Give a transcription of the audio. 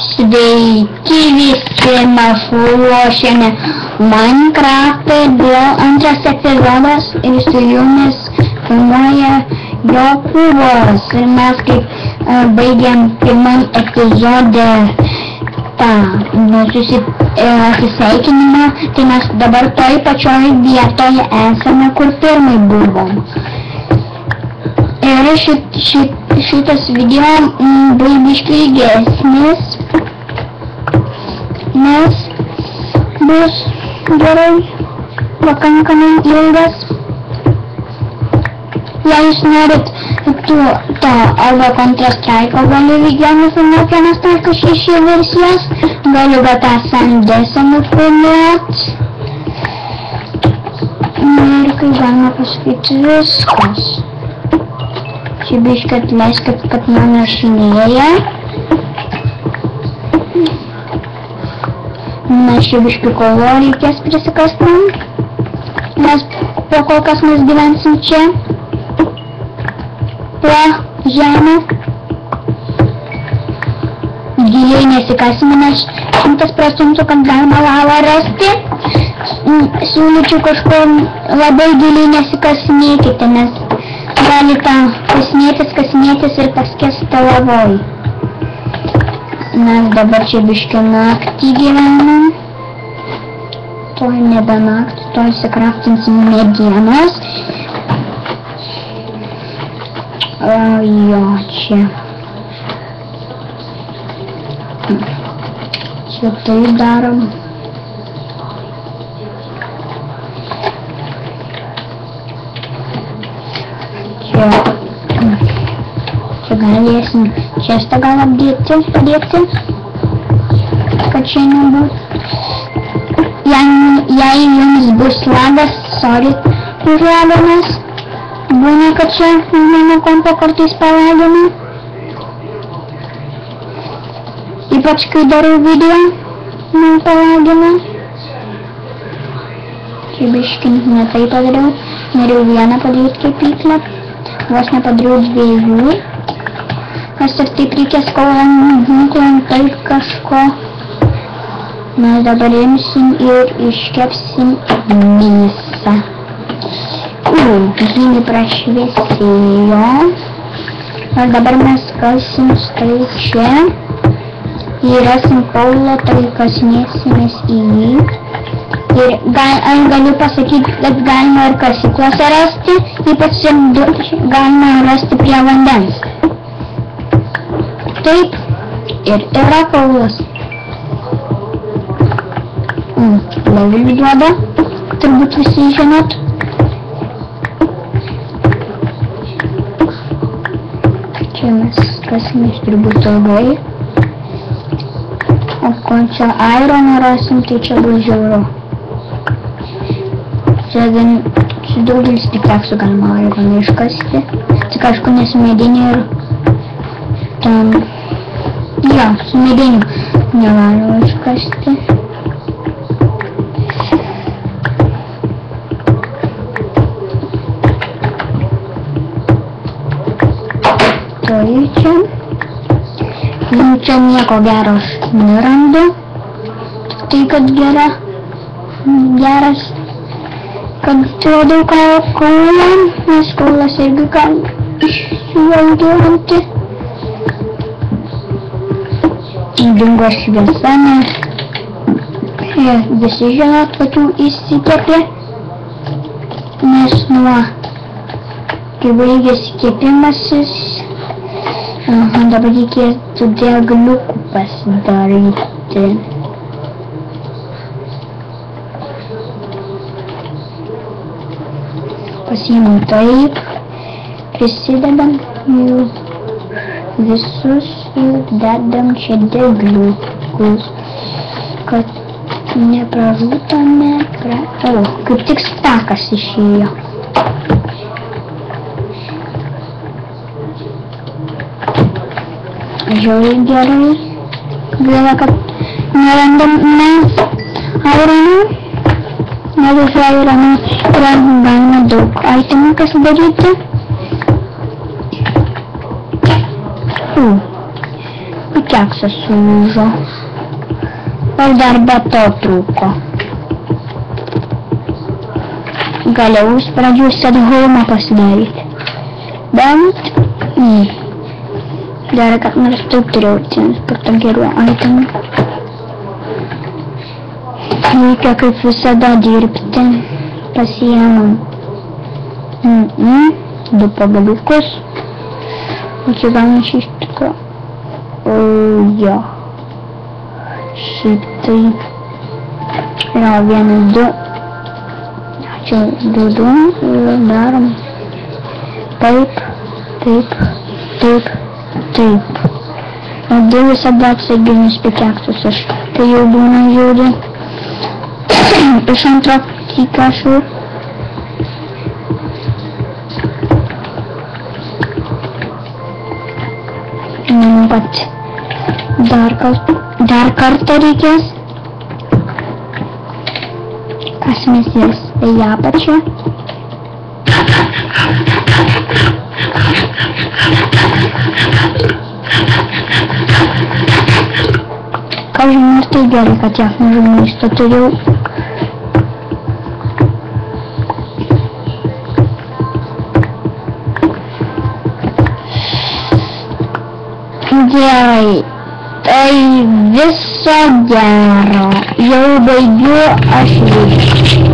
Sveiki visi, mes ruošiame Minecraft'ą dėl antras epizodas ir su jumis filmuoja Jokūbas. Ir mes kaip baigiam pirmam epizode tą atsisveikinimą, tai mes dabar toj pačioj vietoje esame, kur pirmai buvom. Ir šitas video bus biškį ilgesnis, nes bus gerai pakankamai ilgas. Jei jūs norit to arba Counter-Strike galiu video nufilmuoti 1.6 versijos, galiu tą SNDS nufilmuoti. Ir kaip galima pasakyti viskas. Čia biškį atleiskit, kad mano šinėja. Na, čia biškį kovo reikės prisikasti, nes po kol kas mes gyvensim čia, po žemę. Giliai nesikasime, nes 100%, kad galima lavą rasti. Siūlyčiau kažkur labai giliai nesikasinėkite, nes galite kasinėtis ir paskęsti lavoj. Mes dabar čia biškį naktį gyvenam. Toj nebe naktį, toj įsikraftinsim medienos. Jo, čia. Čia tai darom. Čia galėsim čestą gal padėti, kad čia nebūtų. Jei jums bus lagas, sorry už lagą, nes būna, kad čia mano kompo kartais palagina. Ypač kai darau video, man palagina. Čia biškį ne tai padariau, norėjau vieną padaryti kepyklę, vos nepadariau dviejų. Kas ir taip reikės kovant taip kažko. Mes dabar imsim ir iškepsim mėsą. Žymiai prašviesėjo. Ir dabar mes kalsim štai čia. Jei rasim kaulą, tai kasinėsimės į jį. Ir galiu pasakyti, kad galima ir kasyklose rasti, ypač galima rasti prie vandens. Taip, ir yra kaulas. Levelį duoda, turbūt visi žinot. Čia mes kasimės turbūt ilgai. O kol čia ironą rasim, tai čia bus žiauru. Čia daugelis pikaksų galima ironą iškasti. Tik aišku, nes medinį ir tam... Jo, su mediniu negalima iškasti. Čia. Čia nieko gero aš nerandu. Tai, kad geras, kad radau kaulą, nes kaulas irgi gali išsivalduoti. Dingo šviesa, nes visi žinot, kad jų įsikepė, nes nuo kai baigėsi kepimasis. Dabar reikėtų degliukų pasidaryti. Pasiimam taip, prisidedam jų visus ir dedam čia degliukus, kad nepražūtume. Kaip tik stakas išėjo. Žiauriai gerai. Gaila, kad nerandam mes ironų. Nes iš ironų yra galima daug itemų pasidaryti. keksas sulūžo. Ir dar be to trūko. Galėjau iš pradžių setholmą pasidaryti. Bet... Gerai, kad nors taip turėjau nusipirkti gerų itemų. Reikia kaip visada dirbti. Pasiėmam. 2 pagaliukus. O čia galima iš tikro. Jo. Šitai. Yra 1, 2. Čia 2 ir darom. Taip. Ir visada apsauginius pikeksus aš. Tai jau būna žiūri. Iš antro kikašų. Bet dar kartą reikės. Kasmės į apačią. Ką žinai, tai gerai, kad tiek mažų maisto turėjau. Gerai, tai viso gero. Jau baigiu aš viską.